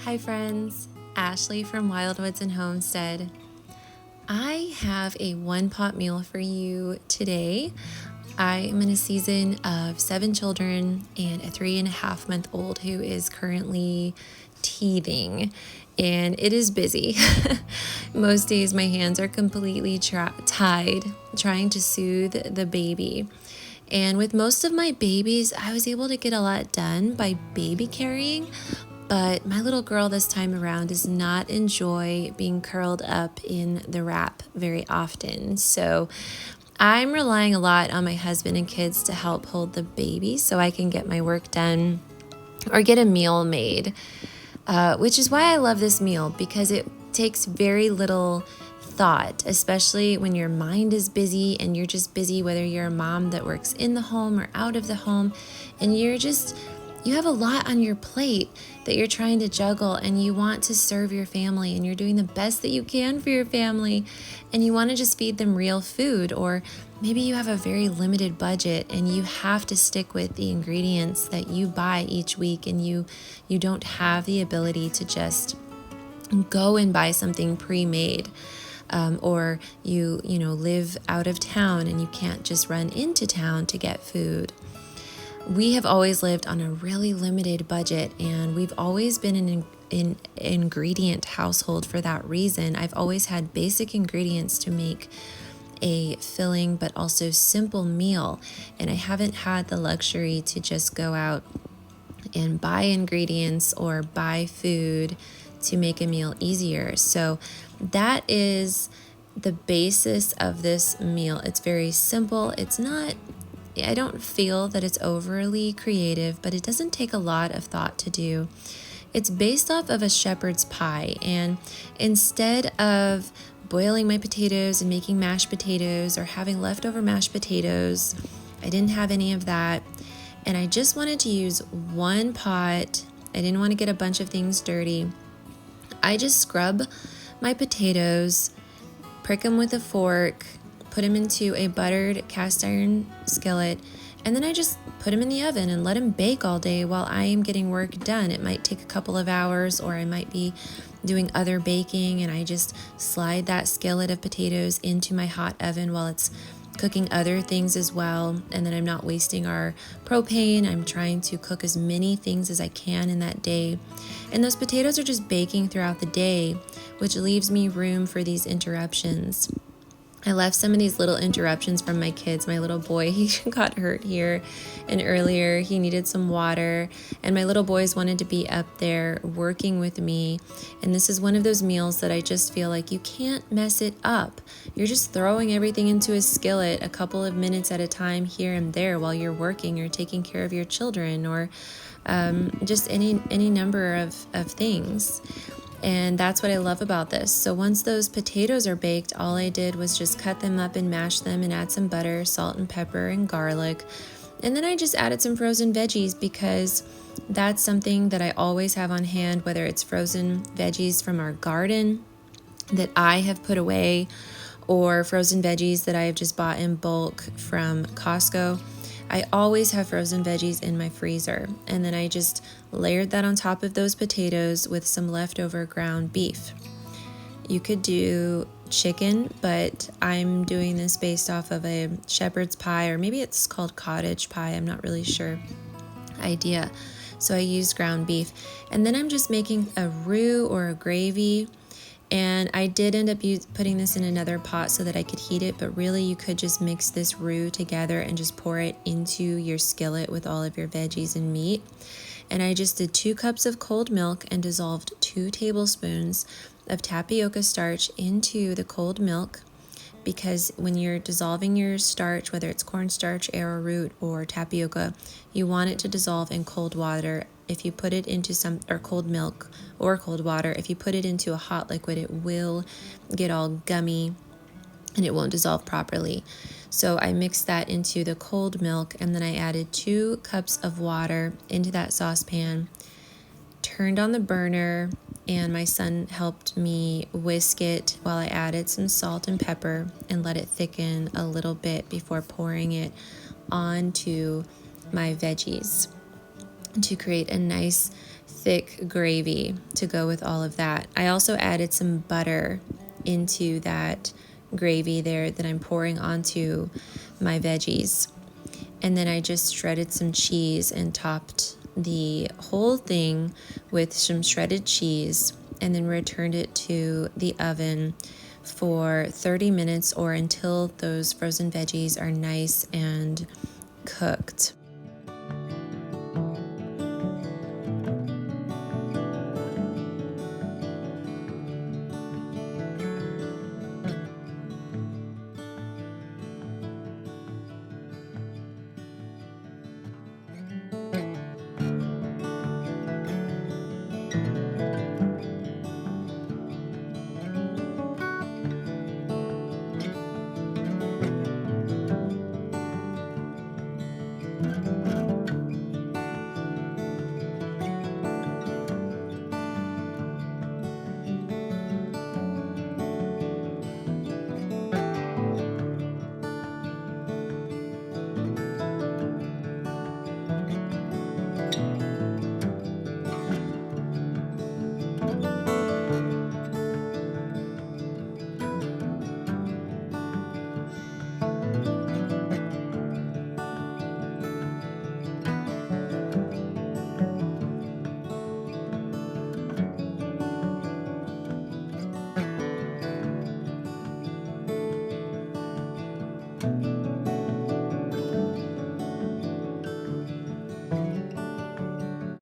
Hi friends, Ashley from Wildwoods&Homestead. I have a one-pot meal for you today. I am in a season of 7 children and a 3.5-month-old who is currently teething, and it is busy. Most days my hands are completely tied trying to soothe the baby. And with most of my babies, I was able to get a lot done by baby carrying, but my little girl this time around does not enjoy being curled up in the wrap very often. So I'm relying a lot on my husband and kids to help hold the baby so I can get my work done or get a meal made, which is why I love this meal, because it takes very little thought, especially when your mind is busy and you're just busy, whether you're a mom that works in the home or out of the home, and you have a lot on your plate that you're trying to juggle, and you want to serve your family, and you're doing the best that you can for your family, and you want to just feed them real food. Or maybe you have a very limited budget and you have to stick with the ingredients that you buy each week, and you don't have the ability to just go and buy something pre-made. Or you live out of town and you can't just run into town to get food. We have always lived on a really limited budget, and we've always been an ingredient household for that reason. I've always had basic ingredients to make a filling but also simple meal, and I haven't had the luxury to just go out and buy ingredients or buy food to make a meal easier. So that is the basis of this meal. It's very simple. I don't feel that it's overly creative, but it doesn't take a lot of thought to do. It's based off of a shepherd's pie, and instead of boiling my potatoes and making mashed potatoes or having leftover mashed potatoes, I didn't have any of that, and I just wanted to use one pot. I didn't want to get a bunch of things dirty. I just scrub my potatoes, prick them with a fork, put them into a buttered cast iron skillet, and then I just put them in the oven and let them bake all day while I am getting work done. It might take a couple of hours, or I might be doing other baking, and I just slide that skillet of potatoes into my hot oven while it's cooking other things as well. And then I'm not wasting our propane. I'm trying to cook as many things as I can in that day. And those potatoes are just baking throughout the day, which leaves me room for these interruptions. I left some of these little interruptions from my kids. My little boy, he got hurt here, and earlier he needed some water, and my little boys wanted to be up there working with me. And this is one of those meals that I just feel like you can't mess it up. You're just throwing everything into a skillet a couple of minutes at a time here and there while you're working or taking care of your children, or just any number of things. And that's what I love about this. So once those potatoes are baked, all I did was just cut them up and mash them and add some butter, salt and pepper and garlic. And then I just added some frozen veggies, because that's something that I always have on hand, whether it's frozen veggies from our garden that I have put away, or frozen veggies that I have just bought in bulk from Costco. I always have frozen veggies in my freezer, and then I just layered that on top of those potatoes with some leftover ground beef. You could do chicken, but I'm doing this based off of a shepherd's pie, or maybe it's called cottage pie, I'm not really sure idea. So I used ground beef, and then I'm just making a roux or a gravy. And I did end up putting this in another pot so that I could heat it, but really you could just mix this roux together and just pour it into your skillet with all of your veggies and meat. And I just did 2 cups of cold milk and dissolved 2 tablespoons of tapioca starch into the cold milk, because when you're dissolving your starch, whether it's cornstarch, arrowroot, or tapioca, you want it to dissolve in cold water. If you put it into cold milk or cold water, if you put it into a hot liquid, it will get all gummy and it won't dissolve properly. So I mixed that into the cold milk, and then I added 2 cups of water into that saucepan, turned on the burner, and my son helped me whisk it while I added some salt and pepper and let it thicken a little bit before pouring it onto my veggies to create a nice thick gravy to go with all of that. I also added some butter into that gravy there that I'm pouring onto my veggies. And then I just shredded some cheese and topped the whole thing with some shredded cheese, and then returned it to the oven for 30 minutes or until those frozen veggies are nice and cooked.